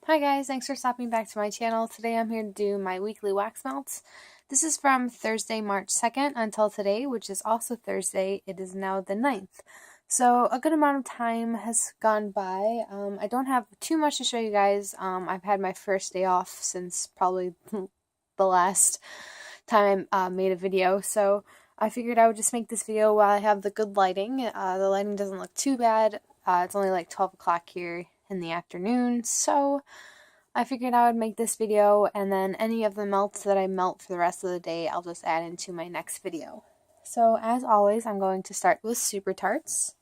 Hi guys, thanks for stopping back to my channel. Today I'm here to do my weekly wax melts. This is from Thursday, March 2nd until today, which is also Thursday. It is now the 9th. So a good amount of time has gone by. I don't have too much to show you guys. I've had my first day off since probably the last time I made a video. So I figured I would just make this video while I have the good lighting. The lighting doesn't look too bad. It's only like 12 o'clock here in the afternoon, so I figured I would make this video, and then any of the melts that I melt for the rest of the day I'll just add into my next video. So as always, I'm going to start with Super Tarts.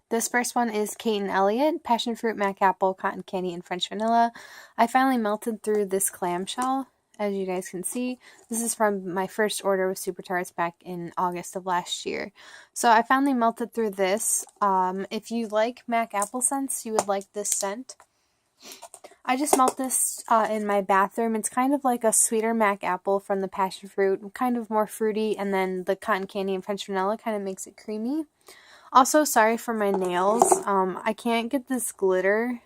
This first one is Kate and Elliot, Passion Fruit, Mac Apple, Cotton Candy, and French Vanilla. I finally melted through this clamshell, as you guys can see. This is from my first order with Super Tarts back in August of last year. So I finally melted through this. If you like Mac Apple scents, you would like this scent. I just melt this in my bathroom. It's kind of like a sweeter Mac Apple from the Passion Fruit, kind of more fruity, and then the Cotton Candy and French Vanilla kind of makes it creamy. Also, sorry for my nails. I can't get this glitter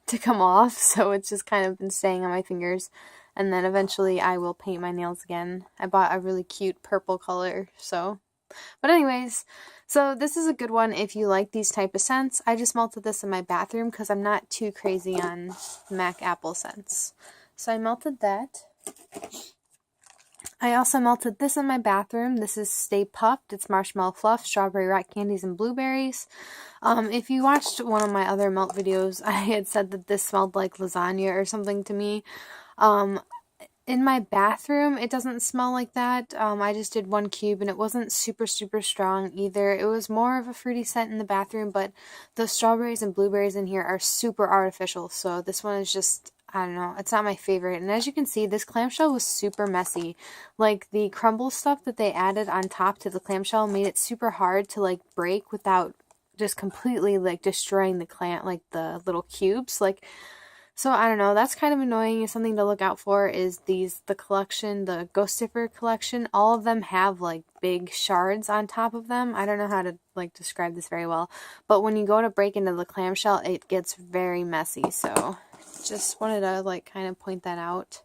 to come off, so it's just kind of been staying on my fingers. And then eventually I will paint my nails again. I bought a really cute purple color, so. But anyways, so this is a good one if you like these type of scents. I just melted this in my bathroom because I'm not too crazy on Mac Apple scents. So I melted that. I also melted this in my bathroom. This is Stay Puffed. It's marshmallow fluff, strawberry rock candies, and blueberries. If you watched one of my other melt videos, I had said that this smelled like lasagna or something to me. In my bathroom, it doesn't smell like that. I just did one cube and it wasn't super strong either. It was more of a fruity scent in the bathroom, but the strawberries and blueberries in here are super artificial. So this one is just, I don't know, it's not my favorite. And as you can see, this clamshell was super messy. Like the crumble stuff that they added on top to the clamshell made it super hard to like break without just completely like destroying the like the little cubes. So I don't know, that's kind of annoying. Something to look out for is the collection, the Ghost Stiffer collection. All of them have like big shards on top of them. I don't know how to like describe this very well, but when you go to break into the clamshell, it gets very messy. So just wanted to like kind of point that out.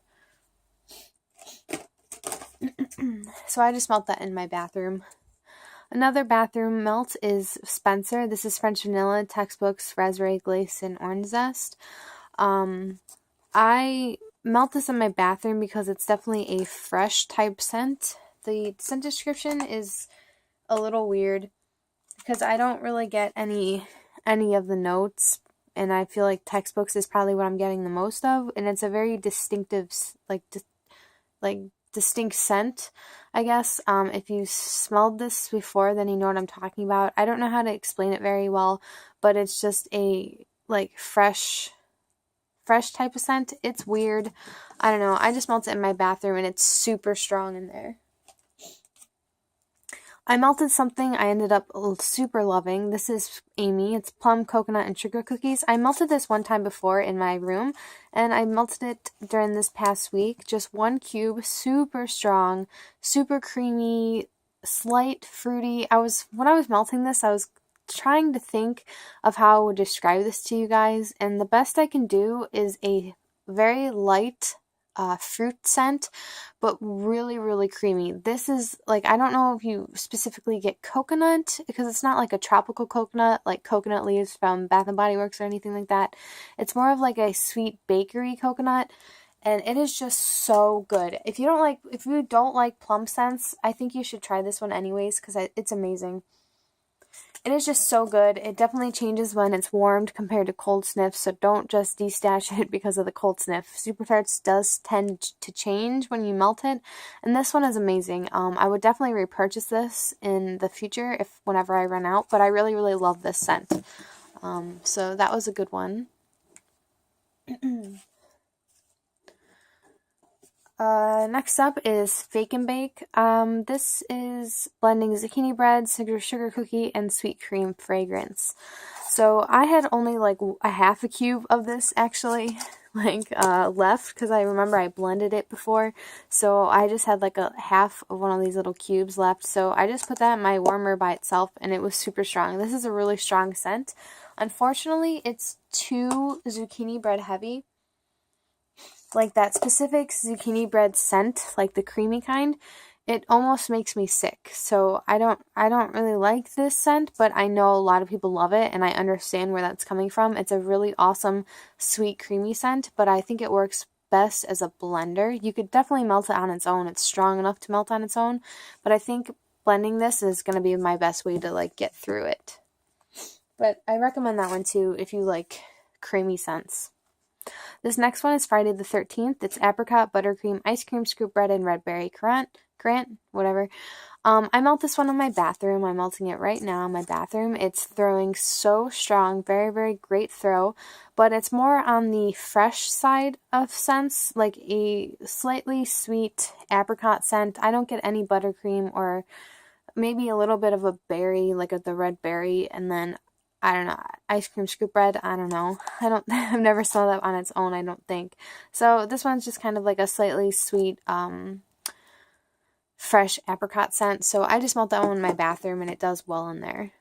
So I just melt that in my bathroom. Another bathroom melt is Spencer. This is French Vanilla, Textbooks, Raspberry Glace, and Orange Zest. I melt this in my bathroom because it's definitely a fresh type scent. The scent description is a little weird because I don't really get any of the notes, and I feel like Textbooks is probably what I'm getting the most of, and it's a very distinctive, distinct scent, I guess. If you smelled this before, then you know what I'm talking about. I don't know how to explain it very well, but it's just a like fresh type of scent. It's weird. I don't know. I just melted it in my bathroom and it's super strong in there. I melted something I ended up super loving. This is Amy. It's plum, coconut, and sugar cookies. I melted this one time before in my room, and I melted it during this past week. Just one cube, super strong, super creamy, slight fruity. When I was melting this, I was trying to think of how I would describe this to you guys, and the best I can do is a very light fruit scent, but really creamy. This is like, I don't know if you specifically get coconut, because it's not like a tropical coconut like coconut leaves from Bath and Body Works or anything like that. It's more of like a sweet bakery coconut, and it is just so good. If you don't like plum scents, I think you should try this one anyways, because it's amazing. It is just so good. It definitely changes when it's warmed compared to cold sniffs, so don't just de-stash it because of the cold sniff. Super Tarts does tend to change when you melt it, and this one is amazing. I would definitely repurchase this in the future whenever I run out, but I really love this scent. So that was a good one. Next up is Fake and Bake. This is blending zucchini bread, sugar cookie, and sweet cream fragrance. So I had only like a half a cube of this actually left, because I remember I blended it before. So I just had like a half of one of these little cubes left. So I just put that in my warmer by itself, and it was super strong. This is a really strong scent. Unfortunately, it's too zucchini bread heavy. Like that specific zucchini bread scent, like the creamy kind, it almost makes me sick. So I don't really like this scent, but I know a lot of people love it and I understand where that's coming from. It's a really awesome sweet creamy scent, but I think it works best as a blender. You could definitely melt it on its own. It's strong enough to melt on its own, but I think blending this is going to be my best way to like get through it. But I recommend that one too if you like creamy scents. This next one is Friday the 13th. It's apricot, buttercream, ice cream scoop bread, and red berry currant, whatever. I melt this one in my bathroom. I'm melting it right now in my bathroom. It's throwing so strong, very, very great throw, but it's more on the fresh side of scents, like a slightly sweet apricot scent. I don't get any buttercream or maybe a little bit of a berry, like the red berry, and then I don't know, ice cream scoop bread, I don't know. I've never smelled that on its own, I don't think. So this one's just kind of like a slightly sweet, fresh apricot scent. So I just melt that one in my bathroom and it does well in there.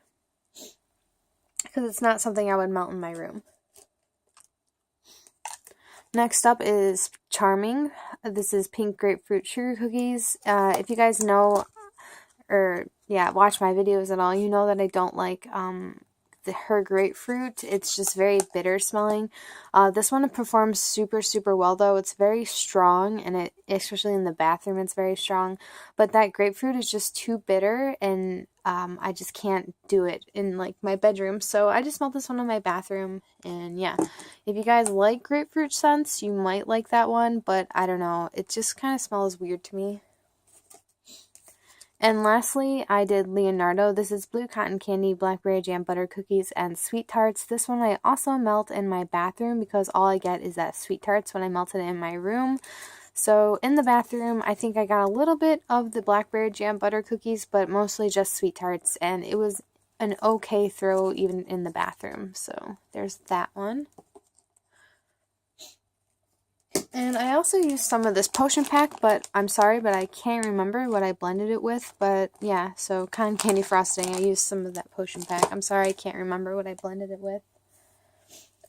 Because it's not something I would melt in my room. Next up is Charming. This is pink grapefruit sugar cookies. If you guys know, or yeah, watch my videos at all, you know that I don't like, her grapefruit. It's just very bitter smelling. This one performs super, super well though. It's very strong, and especially in the bathroom, it's very strong. But that grapefruit is just too bitter, and I just can't do it in like my bedroom. So I just smelled this one in my bathroom, and yeah. If you guys like grapefruit scents, you might like that one, but I don't know. It just kind of smells weird to me. And lastly, I did Leonardo. This is blue cotton candy, blackberry jam butter cookies, and sweet tarts. This one I also melt in my bathroom because all I get is that sweet tarts when I melt it in my room. So in the bathroom, I think I got a little bit of the blackberry jam butter cookies, but mostly just sweet tarts. And it was an okay throw even in the bathroom. So there's that one. And I also used some of this potion pack, but I'm sorry, but I can't remember what I blended it with. But yeah, so cotton candy frosting, I used some of that potion pack. I'm sorry, I can't remember what I blended it with.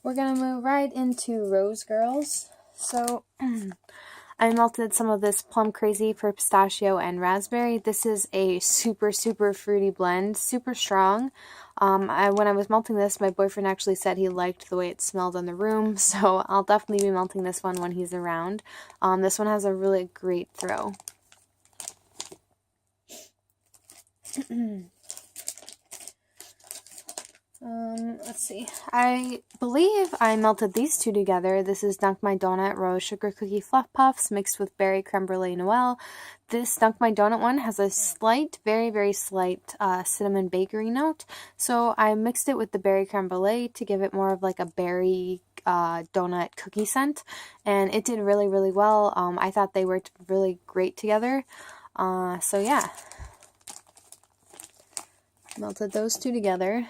We're going to move right into Rose Girls. So I melted some of this Plum Crazy for pistachio and raspberry. This is a super, super fruity blend, super strong. When I was melting this, my boyfriend actually said he liked the way it smelled in the room, so I'll definitely be melting this one when he's around. This one has a really great throw. Let's see. I believe I melted these two together. This is Dunk My Donut Rose Sugar Cookie Fluff Puffs mixed with Berry Creme Brulee Noel. This Dunk My Donut one has a slight, very, very slight cinnamon bakery note. So I mixed it with the Berry Creme Brulee to give it more of like a berry donut cookie scent. And it did really, really well. I thought they worked really great together. So yeah. Melted those two together.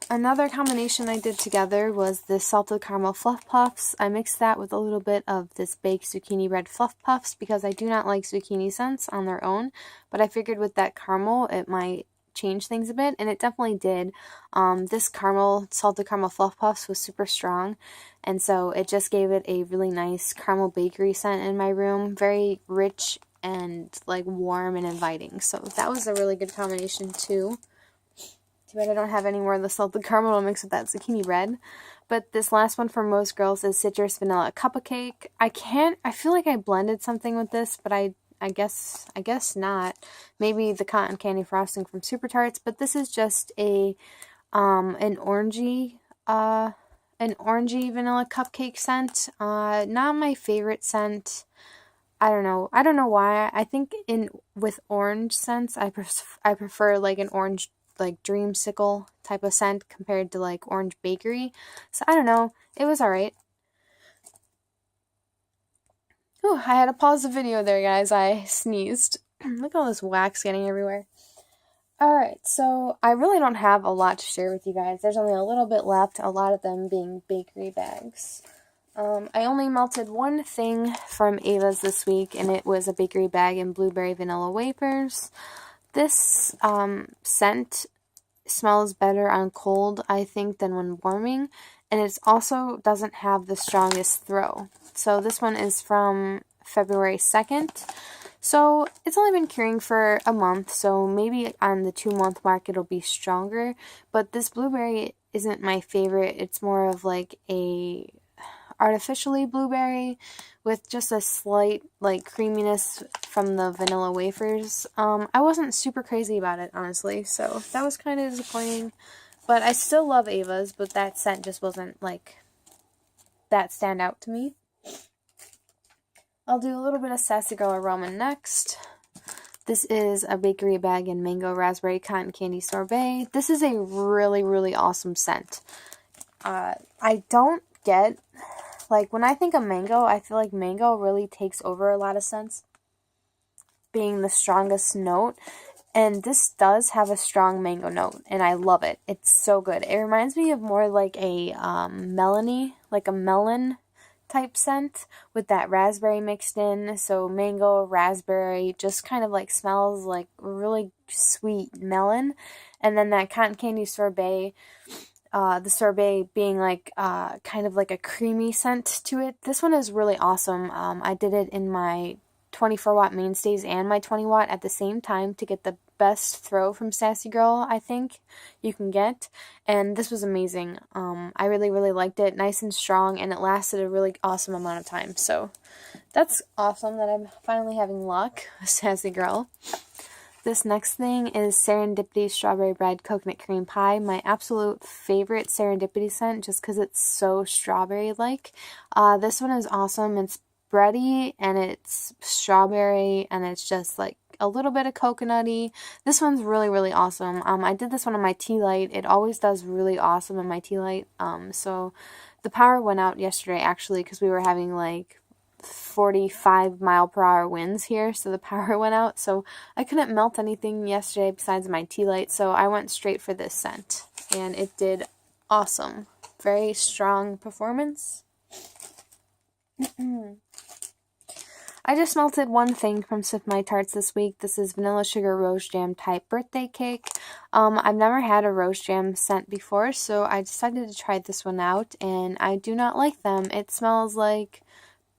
Another combination I did together was the salted caramel fluff puffs. I mixed that with a little bit of this baked zucchini red fluff puffs because I do not like zucchini scents on their own, but I figured with that caramel it might change things a bit, and it definitely did. This salted caramel fluff puffs was super strong, and so it just gave it a really nice caramel bakery scent in my room, very rich and like warm and inviting. So that was a really good combination too. Too bad I don't have any more of the salted caramel to mix with that zucchini red. But this last one from Rose Girls is citrus vanilla cupcake. I feel like I blended something with this, but I guess not. Maybe the cotton candy frosting from Super Tarts, but this is just an orangey vanilla cupcake scent. Not my favorite scent. I don't know why. I think with orange scents, I prefer like an orange like dreamsicle type of scent compared to like orange bakery. So I don't know. It was alright. Ooh, I had to pause the video there, guys. I sneezed. Look at all this wax getting everywhere. Alright, so I really don't have a lot to share with you guys. There's only a little bit left, a lot of them being bakery bags. I only melted one thing from Ava's this week, and it was a bakery bag in blueberry vanilla wafers. This scent smells better on cold, I think, than when warming. And it also doesn't have the strongest throw. So this one is from February 2nd. So it's only been curing for a month, so maybe on the 2-month mark it'll be stronger. But this blueberry isn't my favorite. It's more of like a artificially blueberry with just a slight like creaminess from the vanilla wafers. I wasn't super crazy about it, honestly, so that was kind of disappointing. But I still love Ava's, but that scent just wasn't like that stand out to me. I'll do a little bit of Sassy Girl aroma next. This is a bakery bag in mango raspberry cotton candy sorbet. This is a really, really awesome scent. I don't get, like, when I think of mango, I feel like mango really takes over a lot of scents, being the strongest note. And this does have a strong mango note, and I love it. It's so good. It reminds me of more like a melony, like a melon type scent with that raspberry mixed in. So mango, raspberry, just kind of like smells like really sweet melon. And then that cotton candy sorbet, the sorbet being like kind of like a creamy scent to it. This one is really awesome. I did it in my 24 watt mainstays and my 20 watt at the same time to get the best throw from Sassy Girl, I think you can get, and this was amazing. I really, really liked it. Nice and strong, and it lasted a really awesome amount of time, so that's awesome that I'm finally having luck with Sassy Girl. This next thing is Serendipity Strawberry Bread Coconut Cream Pie, my absolute favorite Serendipity scent just because it's so strawberry-like. This one is awesome. It's bready and it's strawberry and it's just like a little bit of coconutty. This one's really, really awesome. I did this one on my tea light. It always does really awesome in my tea light. So the power went out yesterday actually because we were having like 45-mile-per-hour winds here, so the power went out. So I couldn't melt anything yesterday besides my tea light, so I went straight for this scent. And it did awesome. Very strong performance. I just melted one thing from Sip My Tarts this week. This is vanilla sugar rose jam type birthday cake. I've never had a rose jam scent before, so I decided to try this one out, and I do not like them. It smells like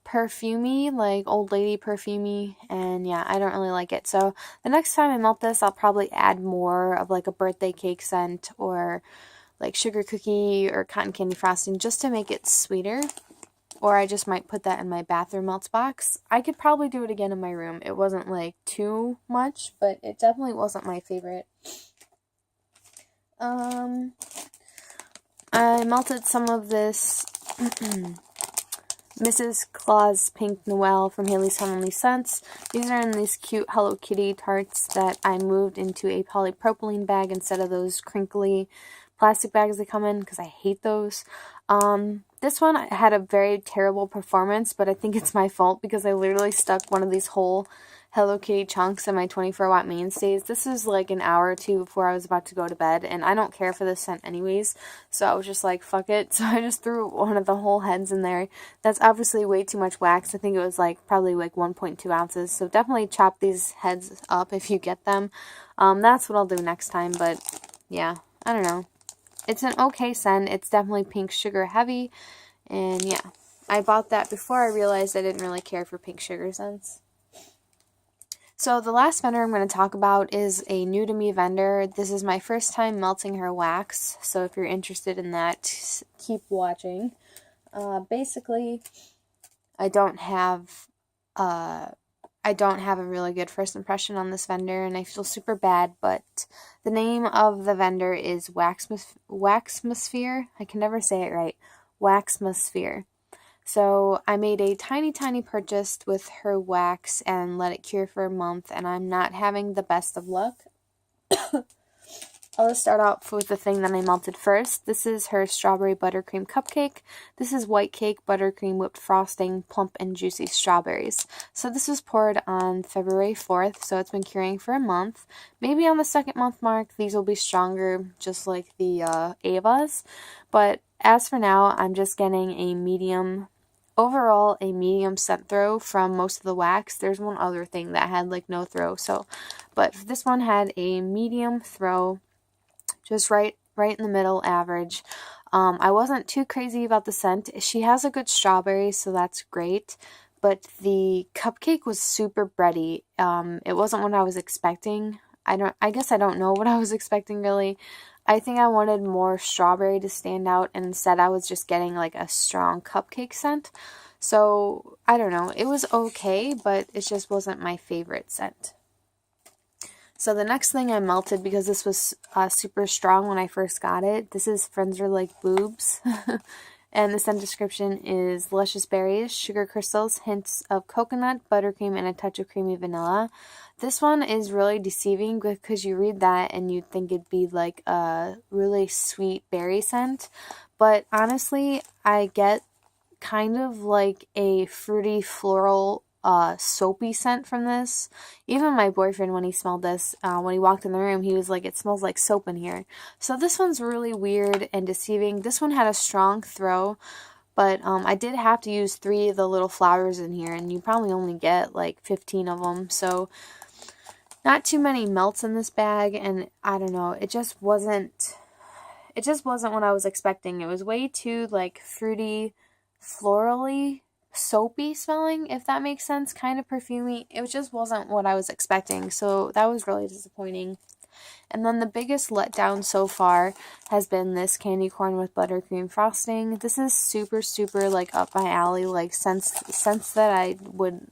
perfumey, like old lady perfumey, and yeah, I don't really like it. So the next time I melt this, I'll probably add more of like a birthday cake scent or like sugar cookie or cotton candy frosting just to make it sweeter. Or I just might put that in my bathroom melts box. I could probably do it again in my room. It wasn't like too much, but it definitely wasn't my favorite. I melted some of this Mrs. Claus Pink Noel from Haley's Heavenly Scents. These are in these cute Hello Kitty tarts that I moved into a polypropylene bag instead of those crinkly plastic bags they come in because I hate those. This one had a very terrible performance, but I think it's my fault because I literally stuck one of these whole Hello Kitty chunks in my 24 watt mainstays. This is like an hour or two before I was about to go to bed, and I don't care for this scent anyways, so I was just like, fuck it. So I just threw one of the whole heads in there. That's obviously way too much wax. I think it was like probably like 1.2 ounces, so definitely chop these heads up if you get them. That's what I'll do next time, but yeah, I don't know. It's an okay scent. It's definitely pink sugar heavy. And yeah, I bought that before I realized I didn't really care for pink sugar scents. So the last vendor I'm going to talk about is a new to me vendor. This is my first time melting her wax. So if you're interested in that, keep watching. Basically, I don't have a really good first impression on this vendor, and I feel super bad, but the name of the vendor is Waxmosphere. I can never say it right. Waxmosphere. So I made a tiny, tiny purchase with her wax and let it cure for a month, and I'm not having the best of luck. I'll just start off with the thing that I melted first. This is her strawberry buttercream cupcake. This is white cake, buttercream, whipped frosting, plump and juicy strawberries. So this was poured on February 4th, so it's been curing for a month. Maybe on the second month mark, these will be stronger, just like the Ava's. But as for now, I'm just getting a medium, overall a medium scent throw from most of the wax. There's one other thing that had like no throw, but this one had a medium throw. just right in the middle, average. I wasn't too crazy about the scent. She has a good strawberry, so that's great. But the cupcake was super bready. It wasn't what I was expecting. I guess I don't know what I was expecting really. I think I wanted more strawberry to stand out, and instead I was just getting like a strong cupcake scent. So, I don't know. It was okay, but it just wasn't my favorite scent. So the next thing I melted, because this was super strong when I first got it, this is Friends Are Like Boobs. And the scent description is delicious berries, sugar crystals, hints of coconut, buttercream, and a touch of creamy vanilla. This one is really deceiving because you read that and you'd think it'd be like a really sweet berry scent. But honestly, I get kind of like a fruity floral soapy scent from this. Even my boyfriend, when he smelled this, when he walked in the room, he was like, it smells like soap in here. So this one's really weird and deceiving. This one had a strong throw, but I did have to use 3 of the little flowers in here, and you probably only get like 15 of them. So not too many melts in this bag, and I don't know, it just wasn't what I was expecting. It was way too like fruity, florally, soapy smelling, if that makes sense, kind of perfumey. It just wasn't what I was expecting, so that was really disappointing. And then the biggest letdown so far has been this candy corn with buttercream frosting. This is super like up my alley. Like scents that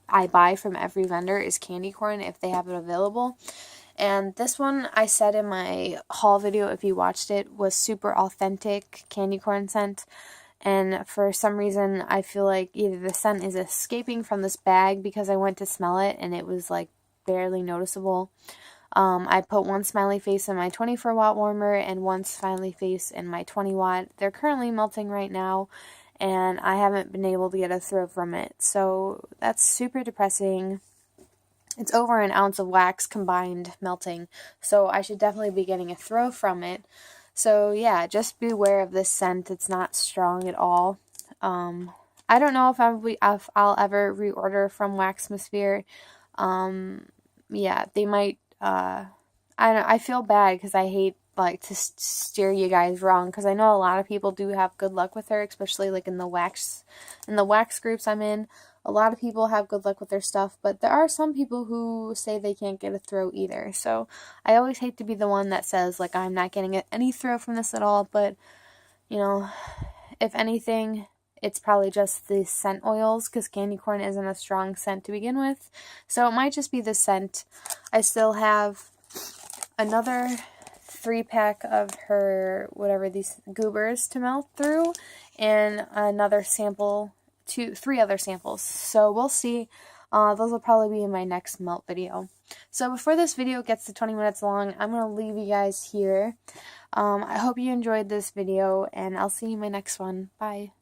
I buy from every vendor is candy corn if they have it available. And this one, I said in my haul video, if you watched it, was super authentic candy corn scent. And for some reason, I feel like either the scent is escaping from this bag because I went to smell it and it was like barely noticeable. I put 1 smiley face in my 24 watt warmer and 1 smiley face in my 20 watt. They're currently melting right now, and I haven't been able to get a throw from it. So that's super depressing. It's over an ounce of wax combined melting, so I should definitely be getting a throw from it. So yeah, just beware of this scent. It's not strong at all. I don't know if I'll ever reorder from Waxmosphere. Yeah, they might. I feel bad because I hate like to steer you guys wrong, because I know a lot of people do have good luck with her, especially like in the wax groups I'm in. A lot of people have good luck with their stuff, but there are some people who say they can't get a throw either. So I always hate to be the one that says like I'm not getting any throw from this at all, but you know, if anything, it's probably just the scent oils, because candy corn isn't a strong scent to begin with. So it might just be the scent. I still have another 3-pack of her, whatever these goobers to melt through, and another sample, 3 other samples. So we'll see. Those will probably be in my next melt video. So before this video gets to 20 minutes long, I'm going to leave you guys here. I hope you enjoyed this video, and I'll see you in my next one. Bye.